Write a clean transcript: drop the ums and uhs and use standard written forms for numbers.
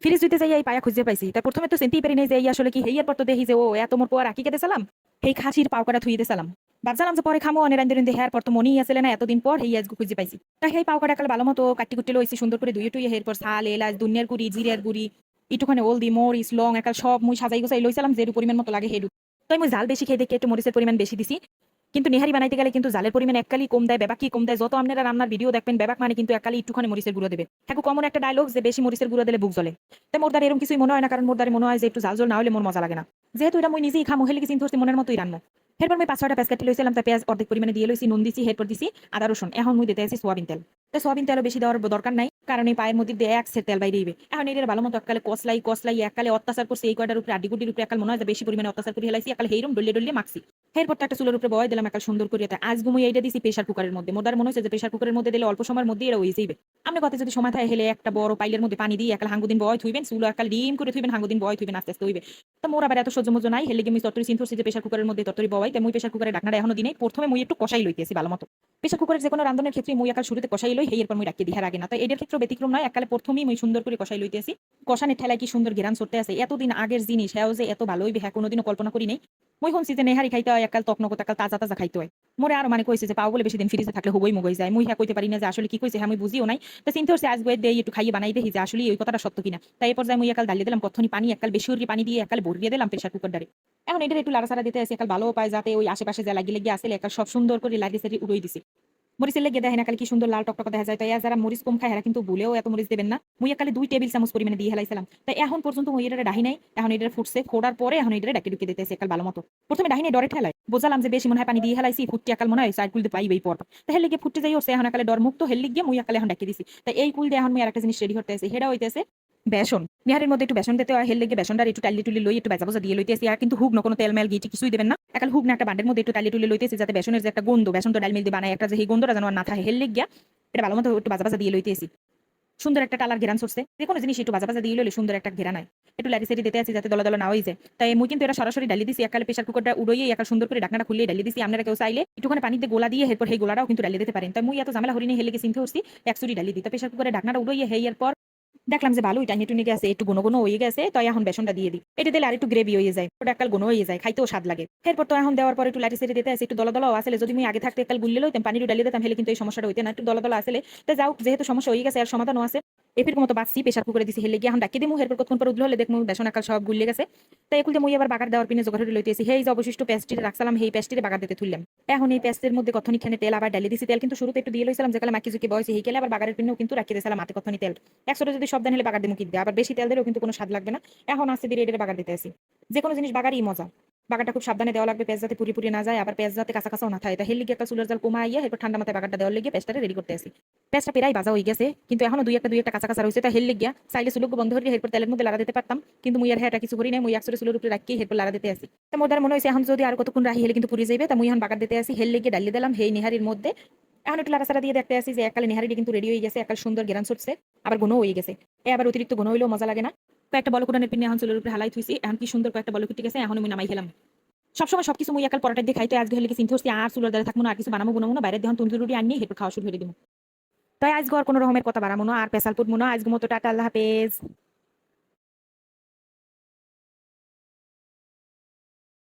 Fridge দিতে যাই এই পায়া খুঁজে পাইছি। তাই প্রথমে তো চিনতেই পারি নাই যে এই আসলে কি, হেইয়ার পর তো দেখি যে ও এত মোর পোয়া রাখি কেটে সালাম, সেই খাসির পাউকাটা থুইতে সালাম। ভাবছিলাম যে পরে খামো অনেক রান্ধে রান্ধে, হ্যার পর তো মনেই আসলে না এতদিন পর হেই আজকে খুঁজে পাইছি। তাই সেই পাউকাটা কাল ভালো মতো কাটি কুটি লইছি সুন্দর করে ধুয়ে টুয়ে, এরপর ছাল এলাচ দুনিয়ার গুড়ি জিরের গুড়ি একটুখানি হলদি মরিচ লং একাল সব মুই সাজাই গোছাই লইছিলাম যেটু পরিমাণ মতো লাগে হেডু। তাই মুই জাল বেশি খেয়ে দেখে একটু মরিচের পরিমাণ বেশি দিছি। কিন্তু নেহারি বানাইতে গেলে কিন্তু জালের পরিমাণ এককালি কম দেয়, বেবাক কি কম দেয়। যত আপনারা রান্নার ভিডিও দেখবেন বেবাক মানে কিন্তু এককালি একটুখানি মরিচের গুঁড়ো দেবে। হ্যাঁ কমন একটা ডায়লগ যে বেশি মরিচের গুঁড়ো দিলে বুক জ্বলে। তাই মোর দ্বারা এরকম কিছুই মনে হয় না, কারণ মোর দ্বারা মনে হয় যে একটু জাল জল না হলে মোর মজা লাগে না। যেহেতু এটা মুই নিজেই খামো হেলে কি চিন্তা করছি মনের মতোই রান্না। এরপর আমি 5-6টা পেঁয়াজ কাটি লইছিলাম, তাই পেঁয়াজ অর্ধেক পরিমাণে দিয়ে লইছি, নুন দিছি, এরপর দিছি আদা রসুন। এখন মুই দিতে আছি সোয়াবিন তেল। তো সোয়াবিন তেলও বেশি দেওয়ার দরকার নাই, কারণ এই পায়ের মধ্যে দিয়ে এক সের তেল বাইরে দিবে। এখন এর ভালো মতো এককালে কসলাই কসলাই এককালে অত্যাচার করছে এই কয়টার উপরে আডিগুটির উপরে একাল মনে হয় যে বেশি পরিমাণে অত্যাচার করে হেলাইছি, একাল হেইরম ডলে ডলে মাখছি। এরপর তো একটা চুলের উপরে বয় দিলাম একাল সুন্দর করে। আজ গুমই এইটা দিছি প্রেশার কুকারের মধ্যে। মোদার মনে হচ্ছে যে প্রেশার কুকারের মধ্যে দিলে অল্প সময়ের মধ্যে এরা হয়ে যাইবে। আপনি কথা যদি সময় থাকে হেলে একটা বড় পাইলের মধ্যে পানি দিয়ে একাল হাঙ্গুদিন বয় থুইবেন, চুলো একাল ডিম করে থুইবেন, হাঙ্গুদিন বয় থুইবেন, আস্তে আস্তে হইবে। তো মোর আবার এত সহ্য মজা নাই, হেলে গিয়ে মুই তরকারি চিন্তা করছি যে প্রেশার কুকারের মধ্যে তরকারি বয়। তাই মুই প্রেশার কুকারের ঢাকনাটা এখনো দিই নাই, প্রথমে মুই একটু কষাই লইতেছি ভালো মতো। প্রেশার কুকারের যে কোনো রান্ধনের ক্ষেত্রে মুই একাল শুরুতে কষাই লই, এরপর মুই রাখি দিই আগে না। তো এদের ক্ষেত্রে ব্যতিক্রম নয়, একালে প্রথমেই মুই সুন্দর করে কষাই লইতেছি। কষানের ঠেলায় কি সুন্দর ঘেরান ছড়তে আছে, এতদিন আগের জিনিস হ্যাঁ যে এত ভালো হইবে হ্যাঁ কোনোদিনও কল্পনা করি নাই। মুই শুনছি যে নেহারি খাইতে হয় একাল তকনক একাল তাজা তাজা খাইতে হয়। মোরে আর মানে কইছে যে পাও বলে বেশি দিন ফ্রিজে থাকলে হবই মগই যায়। মুই হ্যাঁ কইতে পারি না যে আসলে কি কইছে, হ্যাঁ মুই বুঝিও নাই। তো চিন্তা করছি আজ বইয়ে দেই একটু খাইয়ে বানাই দেখি যে আসলে ওই কথাটা সত্য কিনা। তাই এরপর যাই মুই একাল ডালিয়ে দিলাম কতখানি পানি, একাল বেশি করে পানি দিয়ে একাল ভরিয়ে দিলাম প্রেশার কুকার ডারে। এখন এটার একটু লাড়াচাড়া দিতে আছে একাল ভালো পায়, যাতে ওই আশেপাশে যা লাগিয়ে লেগে আসলে একাল সব সুন্দর করে লাগিয়ে সারি উড়িয়ে দিছি। মরিচের লেগে দেখেন একালে কি সুন্দর লাল টকটক দেখা যায়। তাই যারা মরিচ কম খায় এরা কিন্তু ভুলেও এত মরিচ দেবেন না। মুই একালে 2 টেবিল চামচ পরিমাণে দিয়ে হেলাইছিলাম। তাই এখন পর্যন্ত মুই এটারে ডাহি নাই। এখন এটারে ফুটছে, ফোড়ার পরে এখন এটারে ডাকি ঢুকে দিতেছে একাল ভালো মতো। প্রথমে ডাহি নাই ডরে ঠেলায় বোঝালাম যে বেশি মনে হয় পানি দিয়ে হেলাইছি, ফুটতে একাল মনে হয় সাইড কুল দিয়ে পাইবেই পর। তাই হেলে গিয়ে ফুটতে যাই ওর এখন একালে ডর মুক্ত হেলে গিয়ে মুই একালে এখন ডাকি দিছি। তাই এই কুল দিয়ে এখন মুই আরেকটা জিনিস রেডি করতে আছে, সেটা হইতেছে বেসন। নিহারের মধ্যে একটু বেসন দিতে হয়, হেলে গিয়ে বেসনটা একটু টালি টুলি লই একটু বেজা বজা দিয়ে লইতেছি। আর কিন্তু হুক না কোনো তেল মেল ঘি কিছুই দেবেন না, একাল হুক না একটা বান্ডের মধ্যে একটু টালি টুলি লইতেছি, যাতে বেসনের যে একটা গন্ধ বেসন তো ডাল মিল দিয়ে বানায় একটা যে এই গন্ধটা যেন আর না থাকে। হেলে গিয়া এটা ভালো মতো একটু বাজা বাজা দিয়ে লইতেছি। সুন্দর একটা টালার ঘেরান ছড়ছে, যে কোনো জিনিস একটু বাজা বাজা দিয়ে লইলে সুন্দর একটা ঘেরান হয়। একটু লাড়ি সেটি দিতে আছি যাতে দলা দলা না হয়ে যায়। তাই মুই কিন্তু এটা সরাসরি ডালি দিছি একালে প্রেশার কুকারটা উড়িয়ে একাল সুন্দর করে ঢাকনাটা খুলিয়ে ডালি দিছি। আপনারা কেউ চাইলে একটুখানি পানিতে গোলা দিয়ে এরপর সেই গোলাটাও কিন্তু ডালি দিতে পারেন। তাই মুই এত ঝামেলা হরিনি হেলে চিন্তা করছি একচুরি ডালি দিই। তো প্রেশার কুকারে ঢাকনাটা উড়িয়ে হেয়ার পর দেখলাম যে ভালোই টাইনি টুনি গেছে, একটু ঘন ঘন হয়ে গেছে। তাই এখন বেসনটা দিয়ে দিই, এটা দিলে আর একটু গ্রেভি হয়ে যায়, ওটা একাল ঘন হয়ে যায়, খাইতেও স্বাদ লাগে। এরপর তো এখন দেওয়ার পর একটু লাইটি সেটি দিতে আছে, একটু দলা দলাও আসলে যদি মুই আগে থাকতে একাল গুললে লইতাম পানিটা ডালিয়ে দিতাম হেলে কিন্তু এই সমস্যাটা হইতে না। একটু দলা দলা আসলে তো যাও, যেহেতু সমস্যা হয়ে গেছে আর সমাধানও আছে। এপির মতো বাঁচছি প্রেশার কুকারে দিছি, হেলে গিয়ে এখন ডাকি দিমু। এরপর কতক্ষণ পর উদল হলে দেখমু বেসন একাল সব গুলিয়ে গেছে। তাই একুল মুই আবার বাগার দেওয়ার পিনে জোগাড় লইতেছি। হেই যে অবশিষ্ট পেস্টটি রাখছিলাম সেই পেস্টটি বাগার দিতে তুললাম। এখন এই পেস্টের মধ্যে কতখানি তেল আবার ডালি দিছি। তেল কিন্তু শুরুতে একটু দিয়ে লইছিলাম, যেকালে মাকি ঝুঁকি বয়সে হেই গেলে আবার বাগারের পিনেও কিন্তু রাখি দিয়েছিলাম মাতে কতখানি তেল। একসাথে যদি সব দেন হলে বাগার দিমু কি দিয়ে আবার বেশি তেল দিলেও কিন্তু কোনো স্বাদ লাগবে না। এখন আস্তে ধীরে এটারে বাগার দিতে আসি। যে কোনো জিনিস বাগারই মজা। বাগারটা খুব সাবধানে দেওয়া লাগবে, পেঁয়াজ যাতে পুরি পুরি না যায়, আবার পেঁয়াজ যাতে কাঁচা কাঁচাও না থাকে। তাই হেলে গিয়ে একটা চুলের জাল কমাইয়া এরপর ঠান্ডা মাথায় বাগারটা দেওয়ার লেগে পেস্টটা রেডি করতে আসি। পেঁয়াজটা প্রায় ভাজা হয়ে গেছে, কিন্তু এখনো দুই একটা কাঁচা কাঁচা রয়েছে। তাই হেলে গিয়া চাইলে চুলুক বন্ধ করে এরপর তেলের মধ্যে লাড়া দিতে পারতাম, কিন্তু মুই আর হ্যাঁ কিছু করি না। মুই একসাথে চুলের উপরে রাখি এরপর লাড়া দিতে আসি। তো মোদার মনে হয়েছে এখন যদি আর কতক্ষণ রাখি হেলে কিন্তু পুরি যাইবে। তা মুই এখন বাগার দিতে আসি, হেলে গিয়ে ডালিয়ে দিলাম হেই নিহারির মধ্যে। এখন একটু লাড়াচাড়া দিয়ে দেখতে আসি যে একালে নিহারিটি কিন্তু রেডি হয়ে গেছে, একাল সুন্দর গেরান ছুটছে, আবার ঘন হয়ে গেছে। আবার অতিরিক্ত ঘন হইলেও মজা লাগে না। কয়েকটা বলকুটানের পিনে এখন চুলের উপরে হালাই থুইছি, এখন কি সুন্দর কয়েকটা বলকুটি গেছে, এখন আমি নামাই খেলাম। সবসময় সবকিছু মুই একাল পরোটা দিয়ে খাইতে আজকে হলে কি চিন্তা করছি আর চুলের দ্বারা থাকবো না, আর কিছু বানাবো গুনো না, বাইরে দেখন তন্দুরি রুটি আনিয়ে হেঁটে খাওয়া শুরু করে দিব। তাই আজকে আর কোনো রকমের কথা বাড়াবো না আর পেশাল পুটবো না। আজকে মতো টাটা, আল্লাহ হাফেজ।